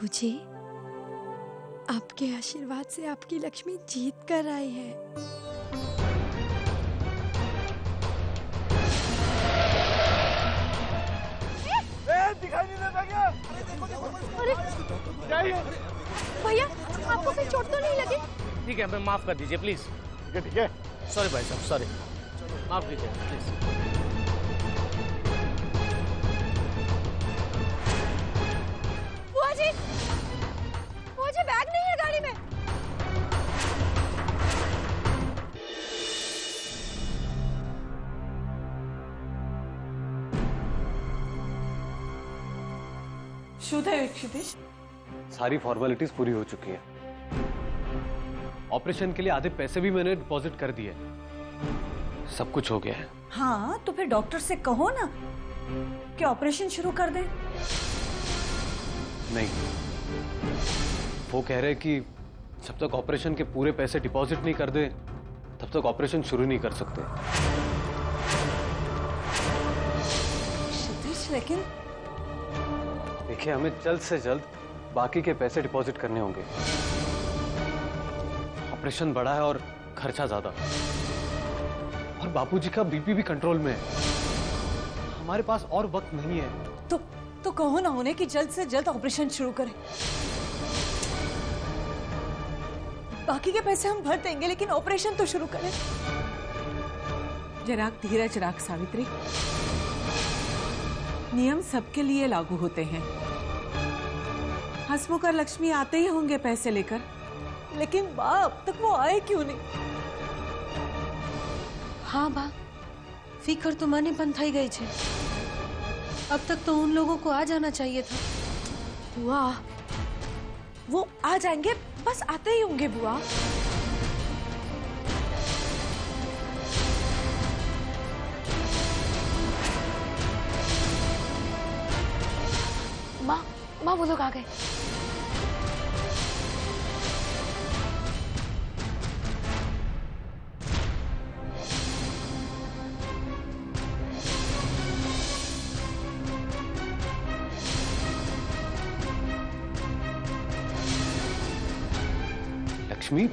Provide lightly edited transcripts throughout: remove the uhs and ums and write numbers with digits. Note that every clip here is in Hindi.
बाबूजी, आपके आशीर्वाद से आपकी लक्ष्मी जीत कर आई है। दिखाई नहीं देता क्या? अरे क्या ये? भैया, आपको कोई चोट तो नहीं लगी? ठीक है, मैं माफ कर दीजिए प्लीज। ठीक है। सॉरी भाई साहब, सॉरी, माफ कीजिए प्लीज। बुआ जी, बैग नहीं है गाड़ी में। सारी फॉर्मेलिटीज पूरी हो चुकी हैं। ऑपरेशन के लिए आधे पैसे भी मैंने डिपॉजिट कर दिए। सब कुछ हो गया है। हाँ, तो फिर डॉक्टर से कहो ना कि ऑपरेशन शुरू कर दें। नहीं, वो कह रहे कि जब तक ऑपरेशन के पूरे पैसे डिपॉजिट नहीं कर दे तब तक ऑपरेशन शुरू नहीं कर सकते। क्षितिज, लेकिन देखिए, हमें जल्द से जल्द बाकी के पैसे डिपॉजिट करने होंगे। ऑपरेशन बड़ा है और खर्चा ज्यादा, और बापूजी का बीपी भी कंट्रोल में है। हमारे पास और वक्त नहीं है। तो कहो ना उन्हें कि जल्द से जल्द ऑपरेशन शुरू करें। बाकी के पैसे हम भर देंगे, लेकिन ऑपरेशन तो शुरू करें। जरा धीरज रख सावित्री, नियम सबके लिए लागू होते हैं। हंसमुख और लक्ष्मी आते ही होंगे पैसे लेकर। लेकिन बा, अब तक वो आए क्यों नहीं? हाँ बा, फिकर तो माने बंधाई गई है। अब तक तो उन लोगों को आ जाना चाहिए था। बुआ, वो आ जाएंगे, बस आते ही होंगे बुआ। माँ वो लोग आ गए। लक्ष्मी,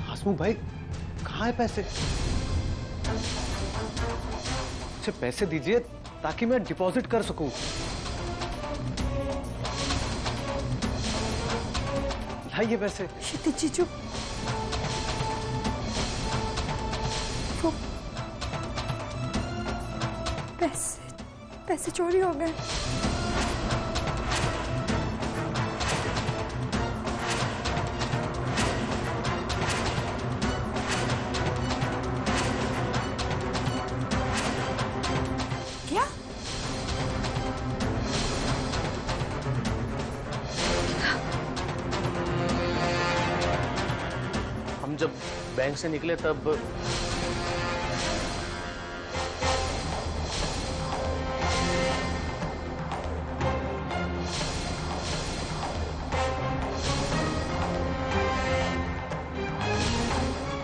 हसमुख भाई, कहाँ है पैसे? मुझे पैसे दीजिए ताकि मैं डिपॉजिट कर सकूं। लाइए पैसे। क्षितिज जीजू, वो पैसे चोरी हो गए। जब बैंक से निकले तब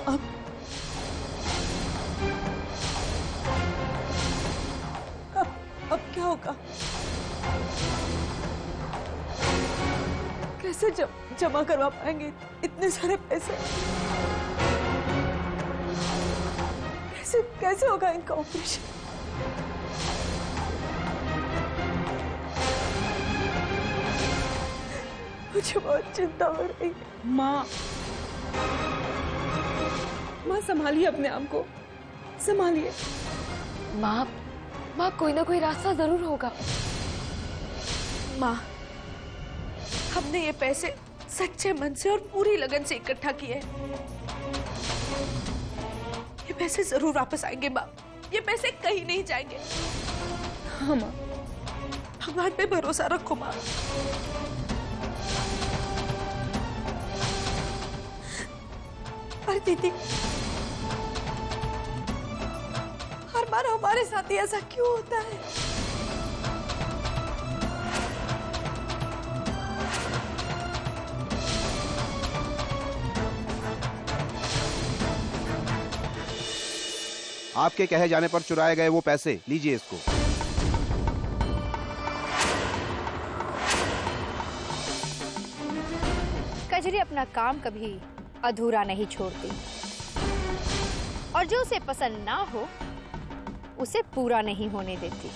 अब क्या होगा? कैसे जमा करवा पाएंगे इतने सारे पैसे? कैसे होगा इनका ऑपरेशन? मुझे बहुत चिंता हो रही है। माँ संभालिए अपने आप को, संभालिए। माँ कोई ना कोई रास्ता जरूर होगा। माँ, हमने ये पैसे सच्चे मन से और पूरी लगन से इकट्ठा किए हैं। ये पैसे जरूर वापस आएंगे माँ, ये पैसे कहीं नहीं जाएंगे। हाँ माँ, भगवान पे भरोसा रखो माँ। पर दीदी, हर बार हमारे साथ ही ऐसा क्यों होता है? आपके कहे जाने पर चुराए गए वो पैसे लीजिए इसको। अपना काम कभी अधूरा नहीं छोड़ती और जो उसे पसंद ना हो उसे पूरा नहीं होने देती।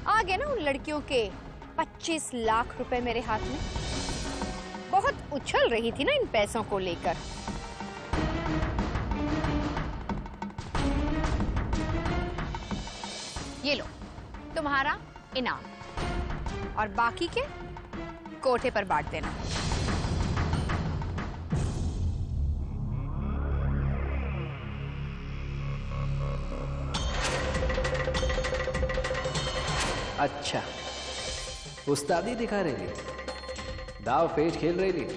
आ गए ना उन लड़कियों के 25 लाख रुपए मेरे हाथ में। बहुत उछल रही थी ना इन पैसों को लेकर। ये लो तुम्हारा इनाम और बाकी के कोठे पर बांट देना। अच्छा, उस्तादी दिखा रही थी, दाव पेच खेल रही थी।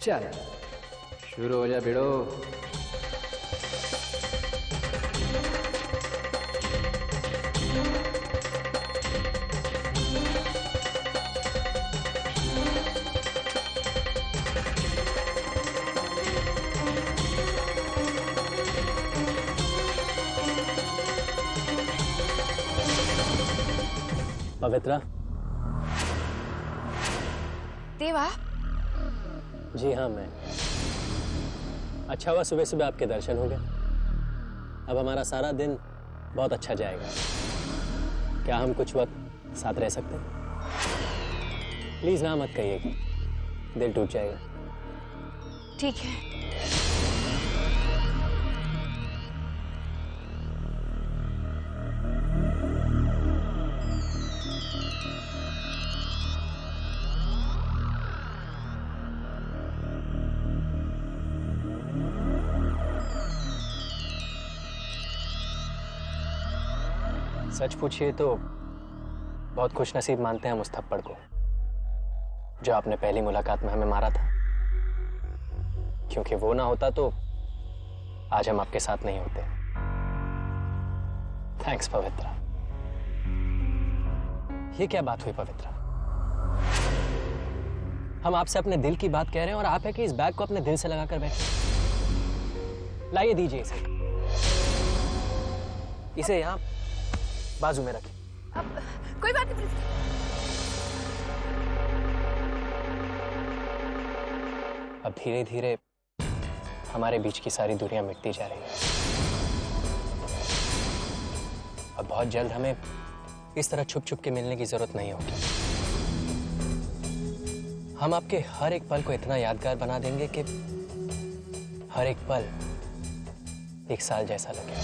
चल शुरू हो जा भिड़ो। पवित्रा। देवा। जी हाँ, मैं। अच्छा हुआ सुबह सुबह आपके दर्शन हो गए। अब हमारा सारा दिन बहुत अच्छा जाएगा। क्या हम कुछ वक्त साथ रह सकते हैं? प्लीज ना मत कहिएगा, दिल टूट जाएगा। ठीक है। सच पूछिए तो बहुत खुशनसीब मानते हैं हम उस थप्पड़ को जो आपने पहली मुलाकात में हमें मारा था, क्योंकि वो ना होता तो आज हम आपके साथ नहीं होते। थैंक्स पवित्रा। ये क्या बात हुई पवित्रा? हम आपसे अपने दिल की बात कह रहे हैं और आप है कि इस बैग को अपने दिल से लगाकर बैठे। लाइए दीजिए इसे यहां बाजू में रखें। अब कोई बात नहीं। अब धीरे धीरे हमारे बीच की सारी दूरियां मिटती जा रही हैं। अब बहुत जल्द हमें इस तरह छुप छुप के मिलने की जरूरत नहीं होगी। हम आपके हर एक पल को इतना यादगार बना देंगे कि हर एक पल एक साल जैसा लगे।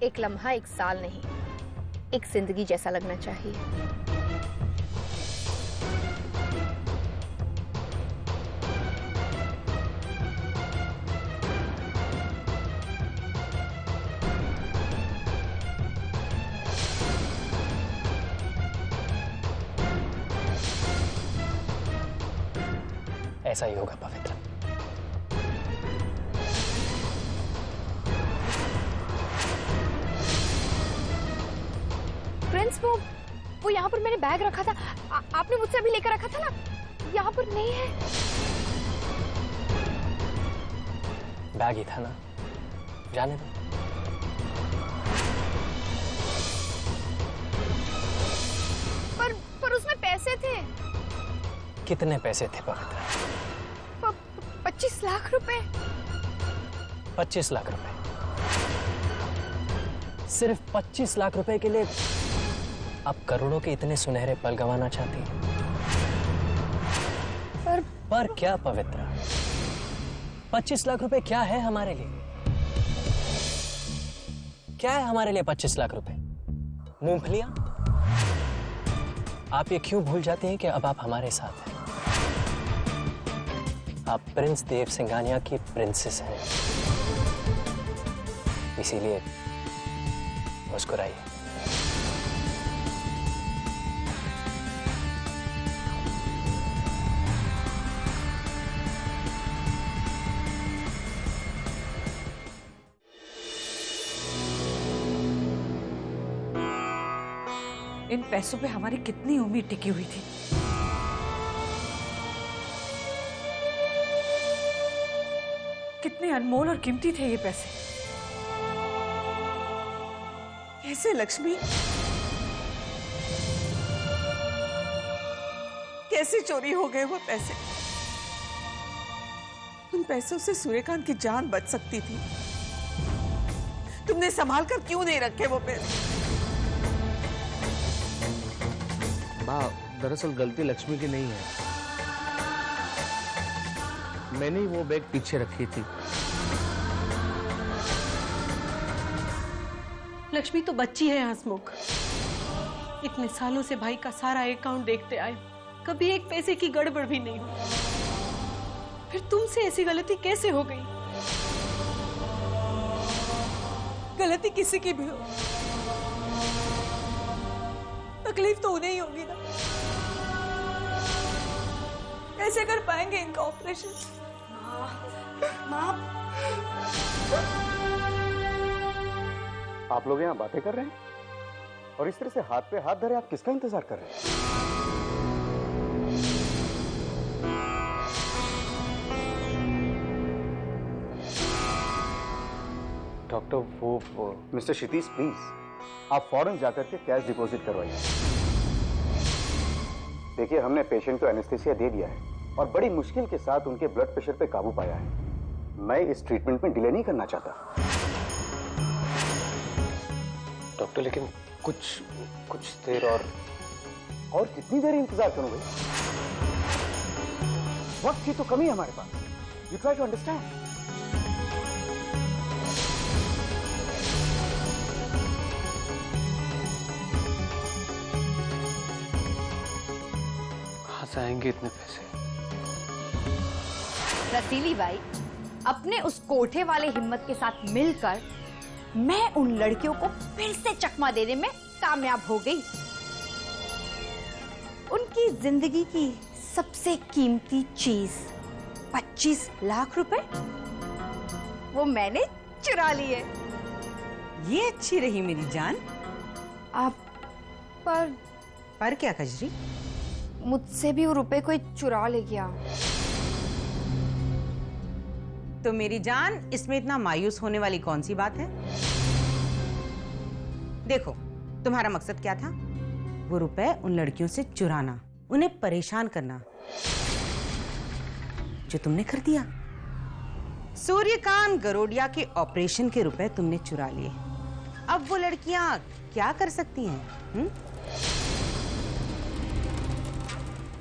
एक लम्हा एक साल नहीं, एक जिंदगी जैसा लगना चाहिए। ऐसा ही होगा पवित्र। प्रिंस, वो यहाँ पर मैंने बैग रखा था। आपने मुझसे अभी लेकर रखा था ना, यहाँ पर नहीं है। बैग ही था ना, जाने दो। पर उसमें पैसे थे। कितने पैसे थे पवित्र? 25 लाख रुपए। 25 लाख रुपए? सिर्फ 25 लाख रुपए के लिए आप करोड़ों के इतने सुनहरे पल गंवाना चाहती हैं? पर क्या पवित्र? 25 लाख रुपए क्या है हमारे लिए? क्या है हमारे लिए 25 लाख रुपए? मूंगफलियां? आप ये क्यों भूल जाते हैं कि अब आप हमारे साथ हैं? आप प्रिंस देव सिंघानिया की प्रिंसेस हैं, इसीलिए मुस्कुराइए। इन पैसों पे हमारी कितनी उम्मीद टिकी हुई थी। कितने अनमोल और कीमती थे ये पैसे। कैसे लक्ष्मी, कैसे चोरी हो गए वो पैसे? उन पैसों से सूर्यकांत की जान बच सकती थी। तुमने संभाल कर क्यों नहीं रखे वो पैसे? माँ, दरअसल गलती लक्ष्मी की नहीं है। मैंने ही वो बैग पीछे रखी थी। लक्ष्मी तो बच्ची है हंसमुख। इतने सालों से भाई का सारा अकाउंट देखते आए, कभी एक पैसे की गड़बड़ भी नहीं हुई। फिर तुमसे ऐसी गलती कैसे हो गई? गलती किसी की भी हो, तकलीफ तो उन्हें ही होगी ना। कैसे कर पाएंगे इनका ऑपरेशन? आप लोग यहाँ बातें कर रहे हैं और इस तरह से हाथ पे हाथ धरे आप किसका इंतजार कर रहे हैं? डॉक्टर वो मिस्टर क्षितिज, प्लीज आप फौरन जाकर के कैश डिपॉजिट करवाइए। देखिए, हमने पेशेंट को एनेस्थीसिया दे दिया है और बड़ी मुश्किल के साथ उनके ब्लड प्रेशर पे काबू पाया है। मैं इस ट्रीटमेंट में डिले नहीं करना चाहता। डॉक्टर, लेकिन कुछ देर और कितनी देर इंतजार करूं भाई? वक्त की तो कमी है हमारे पास। You try to understand. कहां से आएंगे इतने पैसे? रसीली बाई, अपने उस कोठे वाले हिम्मत के साथ मिलकर मैं उन लड़कियों को फिर से चकमा देने में कामयाब हो गई। उनकी जिंदगी की सबसे कीमती चीज 25 लाख रुपए वो मैंने चुरा लिए। ये अच्छी रही मेरी जान। आप पर क्या कजरी? मुझसे भी वो रुपए कोई चुरा ले गया। तो मेरी जान, इसमें इतना मायूस होने वाली कौन सी बात है? देखो, तुम्हारा मकसद क्या था? वो रुपए उन लड़कियों से चुराना, उन्हें परेशान करना, जो तुमने कर दिया। सूर्यकांत गरोडिया के ऑपरेशन के रुपए तुमने चुरा लिए। अब वो लड़कियां क्या कर सकती हैं?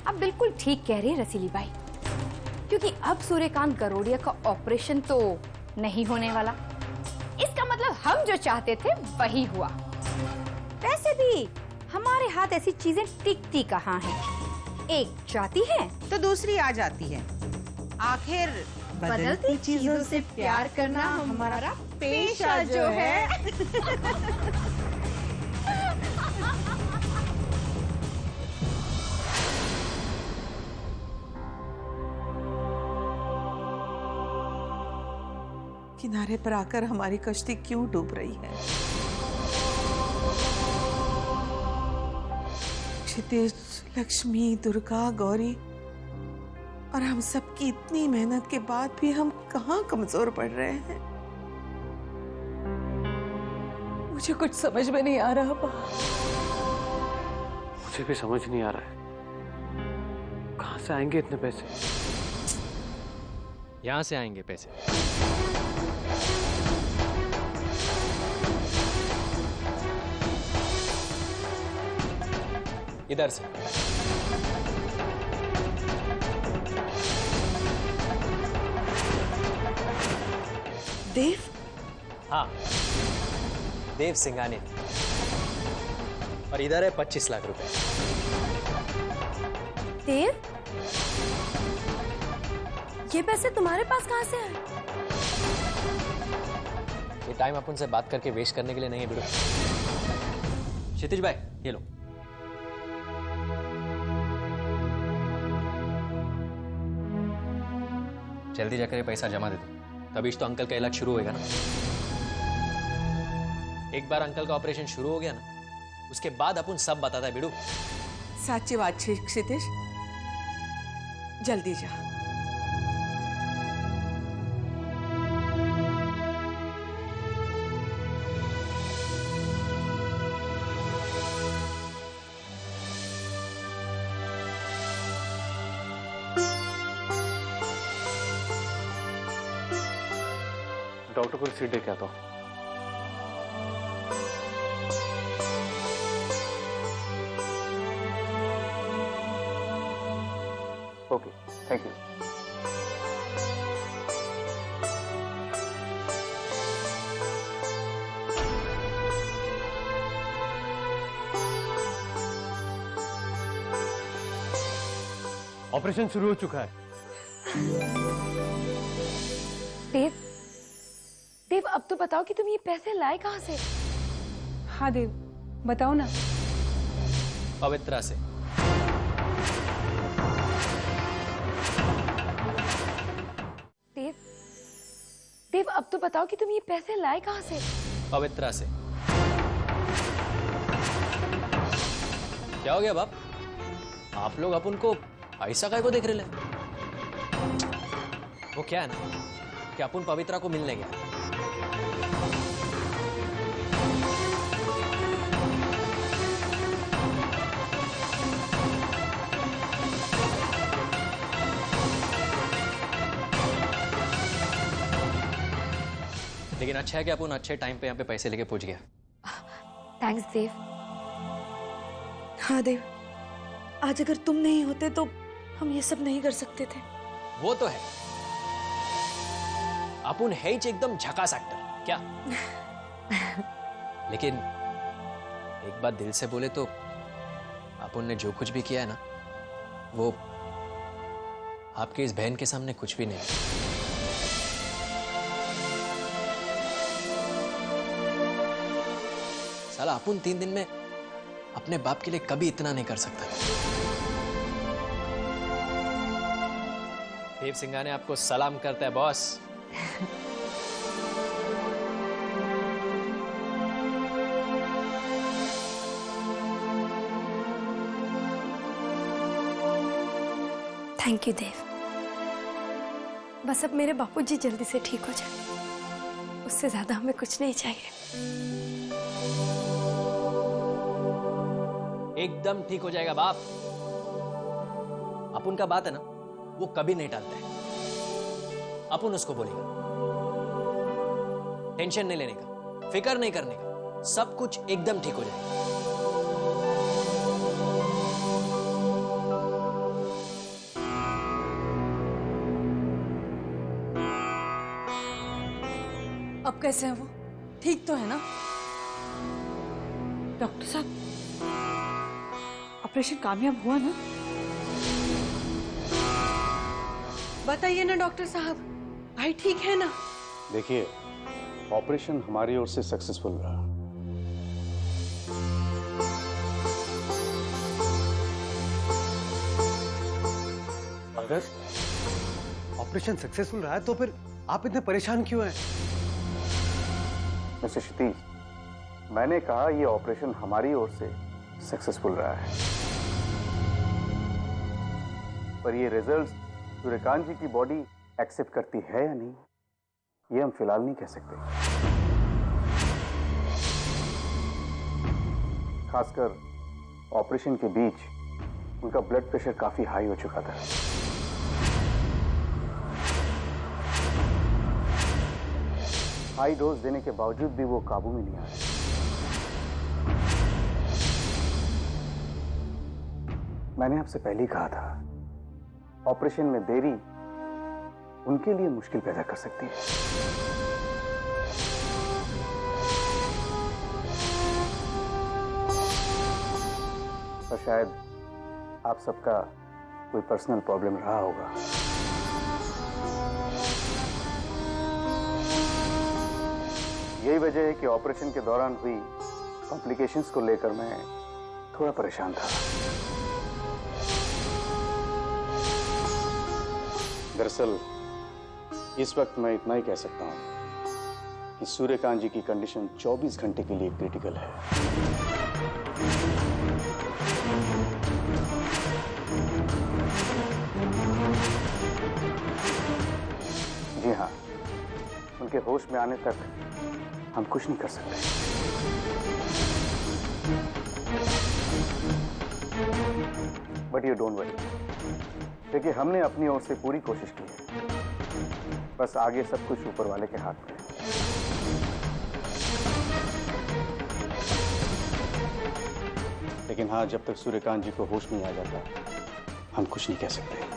आप बिल्कुल ठीक कह रही हैं रसीली बाई, क्योंकि अब सूर्यकांत गरोडिया का ऑपरेशन तो नहीं होने वाला। इसका मतलब हम जो चाहते थे वही हुआ। वैसे भी हमारे हाथ ऐसी चीजें टिकती कहाँ हैं? एक जाती है तो दूसरी आ जाती है। आखिर बदलती चीजों से प्यार करना हमारा पेशा जो है। किनारे पर आकर हमारी कश्ती क्यों डूब रही है? क्षितिज, लक्ष्मी, दुर्गा, गौरी और हम सब की इतनी मेहनत के बाद भी हम कहाँ कमजोर पड़ रहे हैं? मुझे कुछ समझ में नहीं आ रहा। मुझे भी समझ नहीं आ रहा है, कहां से आएंगे इतने पैसे? यहां से आएंगे पैसे। इधर से। देव? हाँ, देव सिंघानिया। और इधर है 25 लाख रुपए। देव, ये पैसे तुम्हारे पास कहां से आए? ये टाइम अपन से बात करके वेस्ट करने के लिए नहीं है बिड़ू। क्षितिज भाई, ये लो। जल्दी जाकर ये पैसा जमा दे दो, तभी तो अंकल का इलाज शुरू होएगा ना। एक बार अंकल का ऑपरेशन शुरू हो गया ना, उसके बाद अपन सब बताता है बिड़ू। साची बात छे क्षितिज, जल्दी जा। डॉक्टर को रिसीट दे के आता हूं। Okay, thank you. ऑपरेशन शुरू हो चुका है। देव, देव अब तो बताओ कि तुम ये पैसे लाए कहाँ से? हाँ देव, बताओ ना। पवित्रा से। देव, देव अब तो बताओ कि तुम ये पैसे लाए कहाँ से? पवित्रा से। क्या हो गया बाप? आप लोग अपन को ऐसा काय को देख रहे ले? वो क्या है ना कि अपन पवित्रा को मिलने गया। लेकिन अच्छा है कि अपन अच्छे टाइम पे यहाँ पे पैसे लेके पहुंच गया। थैंक्स देव। हाँ देव, आज अगर तुम नहीं होते तो हम ये सब नहीं कर सकते थे। वो तो है, अपन है ही एकदम झकास एक्टर क्या। लेकिन एक बात दिल से बोले तो अपन ने जो कुछ भी किया है ना, वो आपकी इस बहन के सामने कुछ भी नहीं। साला अपन 3 दिन में अपने बाप के लिए कभी इतना नहीं कर सकता। देव सिंघाने आपको सलाम करता है बॉस। थैंक यू देव। बस अब मेरे बापूजी जल्दी से ठीक हो जाए, उससे ज्यादा हमें कुछ नहीं चाहिए। एकदम ठीक हो जाएगा बाप। अपन का बात है ना, वो कभी नहीं टालता है। अपन उसको बोलेगा, टेंशन नहीं लेने का, फिक्र नहीं करने का, सब कुछ एकदम ठीक हो जाएगा। अब कैसे है वो? ठीक तो है ना? डॉक्टर साहब, ऑपरेशन कामयाब हुआ ना? बताइए ना डॉक्टर साहब, भाई ठीक है ना? देखिए, ऑपरेशन हमारी ओर से सक्सेसफुल रहा। अगर ऑपरेशन सक्सेसफुल रहा है तो फिर आप इतने परेशान क्यों हैं? मिस्टर क्षितिज, मैंने कहा यह ऑपरेशन हमारी ओर से सक्सेसफुल रहा है, पर ये रिजल्ट्स सूर्यकांत जी की बॉडी एक्सेप्ट करती है या नहीं, ये हम फिलहाल नहीं कह सकते। खासकर ऑपरेशन के बीच उनका ब्लड प्रेशर काफी हाई हो चुका था। हाई डोज देने के बावजूद भी वो काबू में नहीं आया। मैंने आपसे पहले ही कहा था, ऑपरेशन में देरी उनके लिए मुश्किल पैदा कर सकती है। और शायद आप सबका कोई पर्सनल प्रॉब्लम रहा होगा। यही वजह है कि ऑपरेशन के दौरान हुई कॉम्प्लिकेशंस को लेकर मैं थोड़ा परेशान था। दरअसल इस वक्त मैं इतना ही कह सकता हूं कि सूर्यकांत जी की कंडीशन 24 घंटे के लिए क्रिटिकल है। जी हाँ, उनके होश में आने तक हम कुछ नहीं कर सकते। बट यू डोंट वरी, देखिए हमने अपनी ओर से पूरी कोशिश की है, बस आगे सब कुछ ऊपर वाले के हाथ में है। लेकिन हाँ, जब तक सूर्यकांत जी को होश नहीं आ जाता हम कुछ नहीं कह सकते।